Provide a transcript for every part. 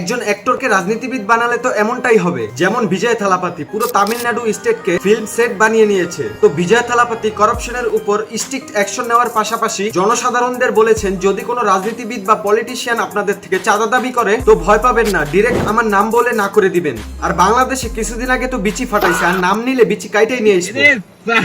একজন অ্যাক্টরকে রাজনীতিবিদ বানালে তো এমনটাই হবে, যেমন বিজয় থালাপাতি পুরো তামিলনাড়ু স্টেটকে ফিল্ম সেট বানিয়ে নিয়েছে। তো বিজয় থালাপাতি করাপশনের উপর স্ট্রিক্ট অ্যাকশন নেওয়ার পাশাপাশি জনসাধারণদের বলেছেন, যদি কোনো রাজনীতিবিদ বা পলিটিশিয়ান আপনাদের থেকে চাঁদা দাবি করে তো ভয় পাবেন না, ডিরেক্ট আমার নাম বলে না করে দিবেন। আর বাংলাদেশে কিছুদিন আগে তো বিচি ফাটাইছে, আর নাম নিলে বিচি কাইটাই নিয়ে আসবে।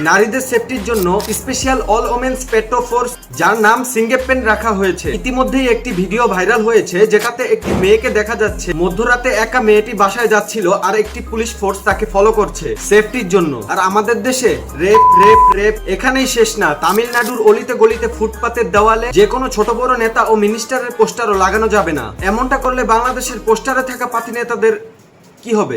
নারীদের সেফটির জন্য special all women's petro force, যার নাম সিঙ্গেপেন রাখা হয়েছে। ইতিমধ্যেই একটি ভিডিও ভাইরাল হয়েছে যেটাতে একটি মেয়েকে দেখা যাচ্ছে মধ্যরাতে একা মেয়েটি বাসায় যাচ্ছিল আর একটি পুলিশ ফোর্স তাকে ফলো করছে সেফটির জন্য। আর আমাদের দেশে রেপ রেপ রেপ এখানেই শেষ না, তামিলনাড়ুর অলিতে গলিতে ফুটপাতের দেওয়ালে যে কোনো ছোট বড় নেতা ও মিনিস্টারের পোস্টারও লাগানো যাবে না। এমনটা করলে বাংলাদেশের পোস্টারে থাকা পাতি নেতাদের কি হবে?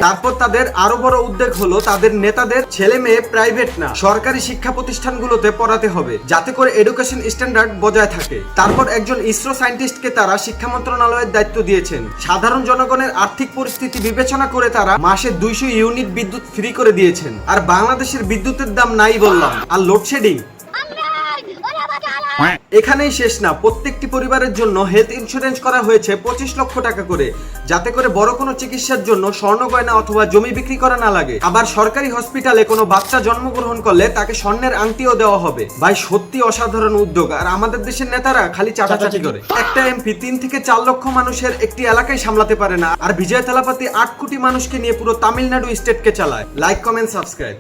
তারপর তাদের আরো বড় উদ্যোগ হলো তাদের নেতাদের ছেলে মেয়ে প্রাইভেট না সরকারি শিক্ষা প্রতিষ্ঠানগুলোতে পড়াতে হবে, যাতে করে এডুকেশন স্ট্যান্ডার্ড বজায় থাকে। তারপর একজন ইসরো সায়েন্টিস্টকে তারা শিক্ষা মন্ত্রণালয়ের দায়িত্ব দিয়েছেন। সাধারণ জনগণের আর্থিক পরিস্থিতি বিবেচনা করে তারা মাসে 200 ইউনিট বিদ্যুৎ ফ্রি করে দিয়েছেন। আর বাংলাদেশের বিদ্যুতের দাম নাই বললাম, আর লোডশেডিং এখানেই শেষ না, প্রত্যেকটি পরিবারের জন্য হেলথ ইন্স্যুরেন্স করা হয়েছে 25 লক্ষ টাকা করে, যাতে করে বড় কোনো চিকিৎসার জন্য স্বর্ণ গয়না অথবা জমি বিক্রি করা না লাগে। আবার সরকারি হসপিটালে কোনো বাচ্চা জন্মগ্রহণ করলে তাকে স্বর্ণের আংটিও দেওয়া হবে। ভাই সত্যি অসাধারণ উদ্যোগ, আর আমাদের দেশের নেতারা খালি চাটাচাটি করে। একটা এমপি 3 থেকে 4 লক্ষ মানুষের একটি এলাকায় সামলাতে পারে না, আর বিজয় থালাপাতি 8 কোটি মানুষকে নিয়ে পুরো তামিলনাড়ু স্টেটকে চালায়। Like comment subscribe.